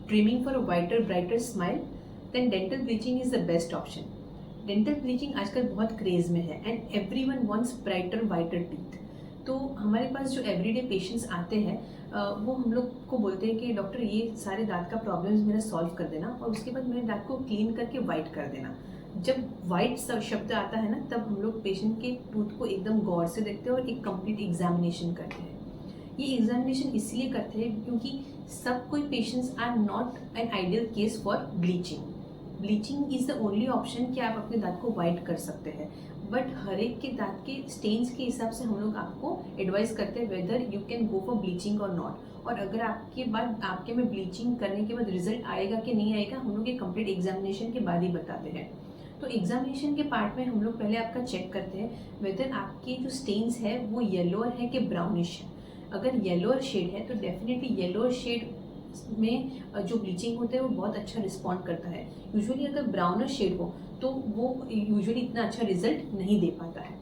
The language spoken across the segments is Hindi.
trimming for a whiter, brighter smile, then dental bleaching is the best option. Dental bleaching आजकल बहुत क्रेज में है and everyone wants brighter whiter teeth. तो हमारे पास जो एवरीडे पेशेंट्स आते हैं वो हम लोग को बोलते हैं कि डॉक्टर ये सारे दांत का प्रॉब्लम्स मेरा सॉल्व कर देना और उसके बाद मेरे दांत को क्लीन करके वाइट कर देना। जब वाइट शब्द आता है ना, तब हम लोग पेशेंट के टूथ को एकदम गौर से देखते हैं और एक कंप्लीट एग्जामिनेशन करते हैं। ये एग्जामिनेशन इसलिए करते हैं क्योंकि सब कोई patients are not an ideal case for bleaching. Bleaching is the only option कि आप अपने दांत को वाइट कर सकते हैं, बट हर एक के दांत के स्टेन्स के हिसाब से हम लोग आपको एडवाइस करते हैं whether you can go for bleaching और नॉट। और अगर आपके में ब्लीचिंग करने के बाद रिजल्ट आएगा कि नहीं आएगा, हम लोग ये कंप्लीट एग्जामिनेशन के बाद ही बताते हैं। तो एग्जामिनेशन के पार्ट में हम लोग पहले आपका चेक करते हैं वेदर आपके जो स्टेन्स है वो येलोअर है कि ब्राउनिश है। अगर येलोअर शेड है तो डेफिनेटली येलोअर शेड में जो ब्लीचिंग होता है वो बहुत अच्छा रिस्पॉन्ड करता है। यूजुअली अगर ब्राउनर शेड हो तो वो यूजुअली इतना अच्छा रिजल्ट नहीं दे पाता है।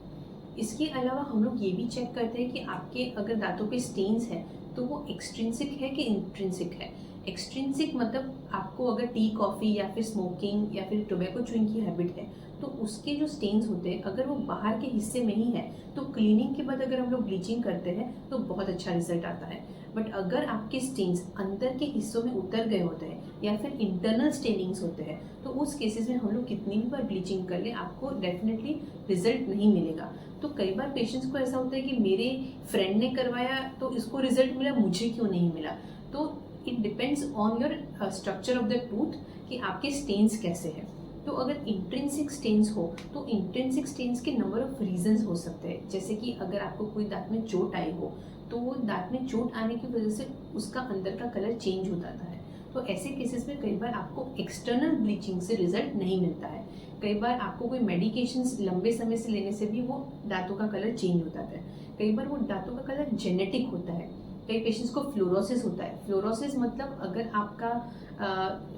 इसके अलावा हम लोग ये भी चेक करते हैं कि आपके अगर दांतों पे स्टेन्स है तो वो एक्सट्रिंसिक है कि इंट्रिंसिक है। एक्सट्रिंसिक मतलब आपको अगर टी कॉफ़ी या फिर स्मोकिंग या फिर टोबैको च्यूइंग की हैबिट है तो उसके जो स्टेन्स होते हैं अगर वो बाहर के हिस्से में ही है तो क्लीनिंग के बाद अगर हम लोग ब्लीचिंग करते हैं तो बहुत अच्छा रिजल्ट आता है। बट अगर आपके स्टेन्स अंदर के हिस्सों में उतर गए होते हैं या फिर इंटरनल स्टेनिंग्स होते हैं तो उस केसेस में हम लोग कितनी भी बार ब्लीचिंग कर ले आपको डेफिनेटली रिजल्ट नहीं मिलेगा। तो कई बार पेशेंट्स को ऐसा होता है कि मेरे फ्रेंड ने करवाया तो इसको रिजल्ट मिला, मुझे क्यों नहीं मिला। तो it depends on your structure of the tooth कि आपके स्टेन्स कैसे हैं। तो अगर इंट्रिंसिक स्टेन्स हो तो इंट्रिंसिक स्टेन्स के नंबर ऑफ रीजंस हो सकते हैं, जैसे कि अगर आपको कोई दांत में चोट आई हो तो वो दांत में चोट आने की वजह से उसका अंदर का कलर चेंज हो जाता है। तो ऐसे केसेस में कई बार आपको एक्सटर्नल ब्लीचिंग से रिजल्ट नहीं मिलता है। कई बार आपको कोई मेडिकेशंस लंबे समय से लेने से भी वो दांतों का कलर चेंज हो जाता है। कई बार वो दांतों का कलर जेनेटिक होता है। कई पेशेंट्स को फ्लोरोसिस होता है। फ्लोरोसिस मतलब अगर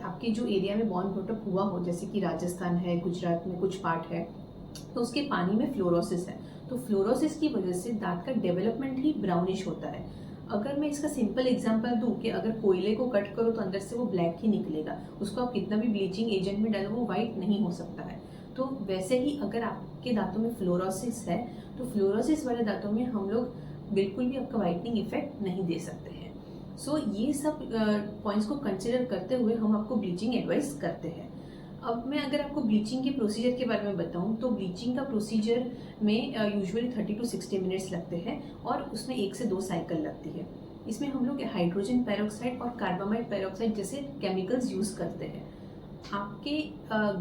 आपके जो एरिया में बॉर्न ब्रॉटअप हुआ हो, जैसे कि राजस्थान है, गुजरात में कुछ पार्ट है, तो उसके पानी में फ्लोरोसिस है। तो फ्लोरोसिस की वजह से दांत का डेवलपमेंट ही ब्राउनिश होता है। अगर मैं इसका सिंपल एग्जांपल दूं कि अगर कोयले को कट करो तो अंदर से वो ब्लैक ही निकलेगा, उसको आप कितना भी ब्लीचिंग एजेंट में डालो वो वाइट नहीं हो सकता है। तो वैसे ही अगर आपके दांतों में फ्लोरोसिस है तो फ्लोरोसिस वाले दांतों में हम लोग बिल्कुल भी आपका वाइटनिंग इफेक्ट नहीं दे सकते हैं। सो ये सब पॉइंट्स को कंसिडर करते हुए हम आपको ब्लीचिंग एडवाइस करते हैं। अब मैं अगर आपको ब्लीचिंग के प्रोसीजर के बारे में बताऊं तो ब्लीचिंग का प्रोसीजर में यूजुअली 30 to 60 मिनट्स लगते हैं और उसमें 1 से 2 साइकिल लगती है। इसमें हम लोग हाइड्रोजन पेरोक्साइड और कार्बामाइड पेरोक्साइड जैसे केमिकल्स यूज़ करते हैं। आपके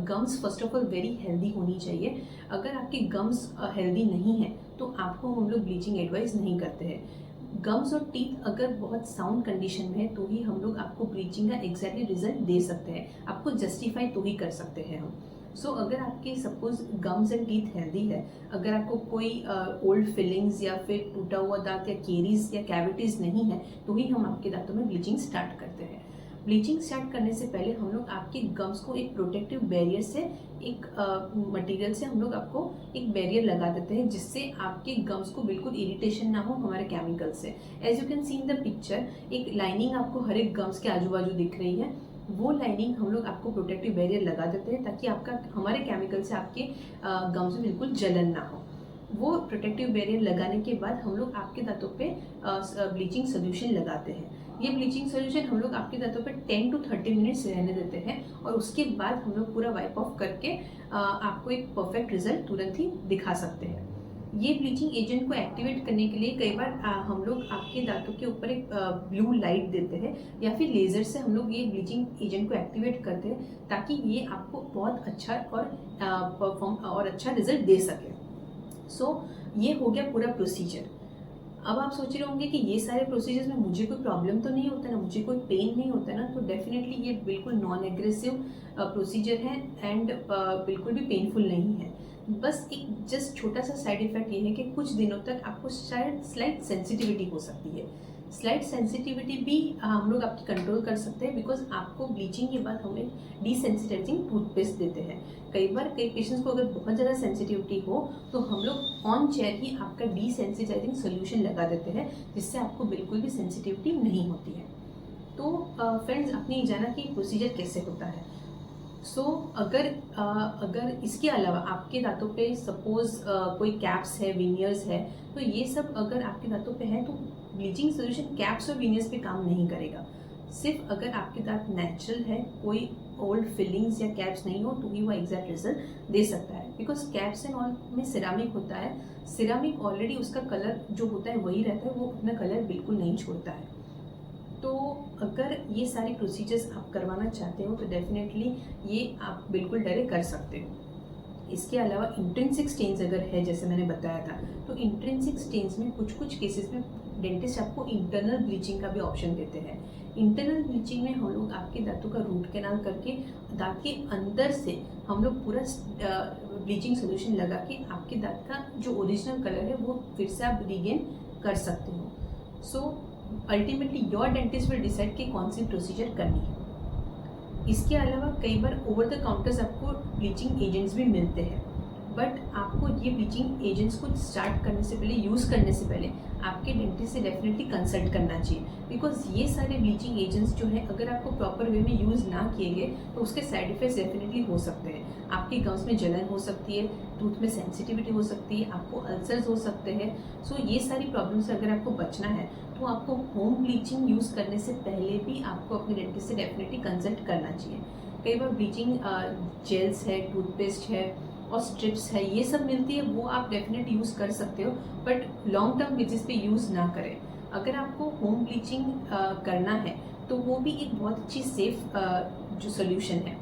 gums first of all very healthy होनी चाहिए। अगर आपके गम्स हेल्दी नहीं है तो आपको हम लोग ब्लीचिंग एडवाइस नहीं करते हैं। गम्स और टीथ अगर बहुत साउंड कंडीशन में है तो ही हम लोग आपको ब्लीचिंग का एग्जैक्टली रिजल्ट दे सकते हैं, आपको जस्टिफाई तो ही कर सकते हैं हम। सो अगर आपके suppose gums and teeth healthy है, अगर आपको कोई ओल्ड फिलिंग्स या फिर टूटा हुआ दांत या केरीज या कैविटीज़ नहीं है तो ही हम आपके दांतों में ब्लीचिंग स्टार्ट करते हैं। ब्लीचिंग स्टार्ट करने से पहले हम लोग आपके गम्स को एक प्रोटेक्टिव बैरियर से, एक मटेरियल से हम लोग आपको एक बैरियर लगा देते हैं जिससे आपके गम्स को बिल्कुल इरिटेशन ना हो हमारे केमिकल से। As you can see in the picture, एक लाइनिंग आपको हर एक गम्स के आजू बाजू दिख रही है। वो लाइनिंग हम लोग आपको प्रोटेक्टिव बैरियर लगा देते हैं ताकि हमारे केमिकल से आपके गम्स में बिल्कुल जलन ना हो। वो प्रोटेक्टिव बैरियर लगाने के बाद हम लोग आपके दांतों पे ब्लीचिंग सोल्यूशन लगाते हैं। ये ब्लीचिंग सोल्यूशन हम लोग आपके दांतों पे 10 to 30 मिनट्स रहने देते हैं और उसके बाद हम लोग पूरा वाइप ऑफ करके आपको एक परफेक्ट रिजल्ट तुरंत ही दिखा सकते हैं। ये ब्लीचिंग एजेंट को एक्टिवेट करने के लिए कई बार हम लोग आपके दांतों के ऊपर एक ब्लू लाइट देते हैं या फिर लेज़र से हम लोग ये ब्लीचिंग एजेंट को एक्टिवेट करते हैं ताकि ये आपको बहुत अच्छा और अच्छा रिजल्ट दे सके। सो ये हो गया पूरा प्रोसीजर। अब आप सोच रहे होंगे कि ये सारे प्रोसीजर्स में मुझे कोई प्रॉब्लम तो नहीं होता ना, मुझे कोई पेन नहीं होता ना, तो डेफिनेटली ये बिल्कुल नॉन एग्रेसिव प्रोसीजर है एंड बिल्कुल भी पेनफुल नहीं है। बस एक जस्ट छोटा सा साइड इफेक्ट ये है कि कुछ दिनों तक आपको शायद स्लाइट सेंसिटिविटी हो सकती है। स्लाइट सेंसिटिविटी भी हम लोग आपकी कंट्रोल कर सकते हैं बिकॉज आपको ब्लीचिंग के बाद हम एक डिसेंसिटाइजिंग टूथपेस्ट देते हैं। कई बार कई पेशेंट्स को अगर बहुत ज़्यादा सेंसिटिविटी हो तो हम लोग ऑन चेयर ही आपका डिसेंसिटाइजिंग सोल्यूशन लगा देते हैं जिससे आपको बिल्कुल भी सेंसिटिविटी नहीं होती है। तो फ्रेंड्स, आपने ये जाना कि प्रोसीजर कैसे होता है। सो अगर इसके अलावा आपके दांतों पे सपोज कोई कैप्स है, विनियर्स है, तो ये सब अगर आपके दांतों पे है तो ब्लीचिंग सोल्यूशन कैप्स और विनियर्स पे काम नहीं करेगा। सिर्फ अगर आपके दांत नेचुरल है, कोई ओल्ड फिलिंग्स या कैप्स नहीं हो, तो ही वो एग्जैक्ट रिजल्ट दे सकता है। बिकॉज कैप्स एंड ऑल में सिरामिक होता है, सिरामिक ऑलरेडी उसका कलर जो होता है वही रहता है, वो अपना कलर बिल्कुल नहीं छोड़ता है। तो अगर ये सारे प्रोसीजर्स आप करवाना चाहते हो तो डेफिनेटली ये आप बिल्कुल डरे कर सकते हो। इसके अलावा इंट्रिंसिक स्टेन्स अगर है, जैसे मैंने बताया था, तो इंट्रिंसिक स्टेन्स में कुछ केसेस में डेंटिस्ट आपको इंटरनल ब्लीचिंग का भी ऑप्शन देते हैं। इंटरनल ब्लीचिंग में हम लोग आपके दांतों का रूट कैनाल करके दांत के अंदर से हम लोग पूरा ब्लीचिंग सोल्यूशन लगा के आपके दांत का जो ओरिजिनल कलर है वो फिर से आप रिगेन कर सकते हो। So ultimately your dentist will decide कि कौन सी प्रोसीजर करनी है। इसके अलावा कई बार ओवर द काउंटर्स आपको ब्लीचिंग एजेंट्स भी मिलते हैं, बट आपको ये ब्लीचिंग एजेंट्स को स्टार्ट करने से पहले, यूज़ करने से पहले आपके डेंटिस्ट से डेफिनेटली कंसल्ट करना चाहिए। बिकॉज ये सारे ब्लीचिंग एजेंट्स जो है, अगर आपको प्रॉपर वे में यूज़ ना किए गए तो उसके साइड इफेक्ट्स डेफिनेटली हो सकते हैं। आपके गम्स में जलन हो सकती है, टूथ में सेंसिटिविटी हो सकती है, आपको अल्सर्स हो सकते हैं। सो ये सारी प्रॉब्लम से अगर आपको बचना है तो आपको होम ब्लीचिंग यूज़ करने से पहले भी आपको अपने डेंटिस्ट से डेफिनेटली कंसल्ट करना चाहिए। कई बार ब्लीचिंग जेल्स है, टूथपेस्ट है और स्ट्रिप्स है, ये सब मिलती है, वो आप डेफिनेट यूज़ कर सकते हो, बट लॉन्ग टर्म बेसिस पे यूज़ ना करें। अगर आपको होम ब्लीचिंग करना है तो वो भी एक बहुत अच्छी सेफ जो सोल्यूशन है।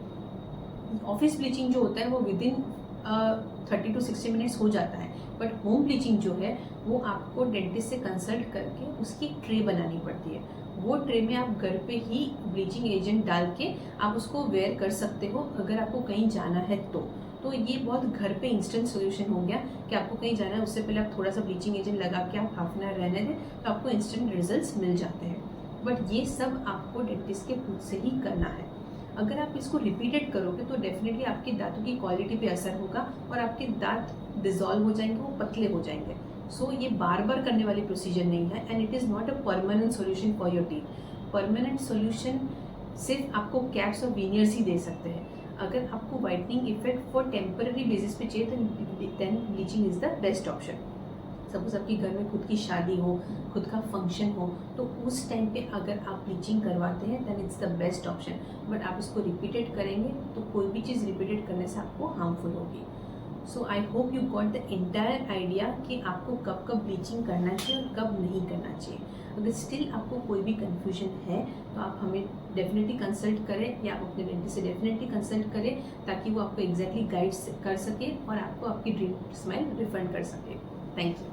ऑफिस ब्लीचिंग जो होता है वो विदिन 30 to 60 मिनट्स हो जाता है, बट होम ब्लीचिंग जो है वो आपको डेंटिस्ट से कंसल्ट करके उसकी ट्रे बनानी पड़ती है। वो ट्रे में आप घर पे ही ब्लीचिंग एजेंट डाल के आप उसको वेयर कर सकते हो अगर आपको कहीं जाना है तो ये बहुत घर पे इंस्टेंट सोल्यूशन हो गया कि आपको कहीं जाना है, उससे पहले आप थोड़ा सा ब्लीचिंग एजेंट लगा के आप हाफ एन आवर रहने दें तो आपको इंस्टेंट रिजल्ट्स मिल जाते हैं। बट ये सब आपको डेंटिस्ट के खुद से ही करना है। अगर आप इसको रिपीटेड करोगे तो डेफिनेटली आपके दांतों की क्वालिटी पे असर होगा और आपके दांत डिजॉल्व हो जाएंगे, वो पतले हो जाएंगे। सो ये बार बार करने वाली प्रोसीजर नहीं है, and it is not a permanent solution for your teeth. Permanent solution सिर्फ आपको कैप्स और विनियर्स ही दे सकते हैं। अगर आपको whitening effect for temporary basis पे चाहिए तो then bleaching is the best option. Suppose आपके घर में खुद की शादी हो, खुद का फंक्शन हो, तो उस टाइम पे अगर आप ब्लीचिंग करवाते हैं then it's the best option. But आप इसको रिपीटेड करेंगे तो कोई भी चीज़ रिपीटेड करने से आपको हार्मफुल होगी। So I hope you got the entire idea कि आपको कब कब ब्लीचिंग करना चाहिए और कब नहीं करना चाहिए। अगर स्टिल आपको कोई भी कन्फ्यूजन है तो आप हमें डेफिनेटली कंसल्ट करें या आप अपने डेंटिस्ट से डेफिनेटली कंसल्ट करें, ताकि वो आपको एग्जैक्टली गाइड कर सके और आपको आपकी ड्रीम स्माइल रिफंड कर सके। Thank you.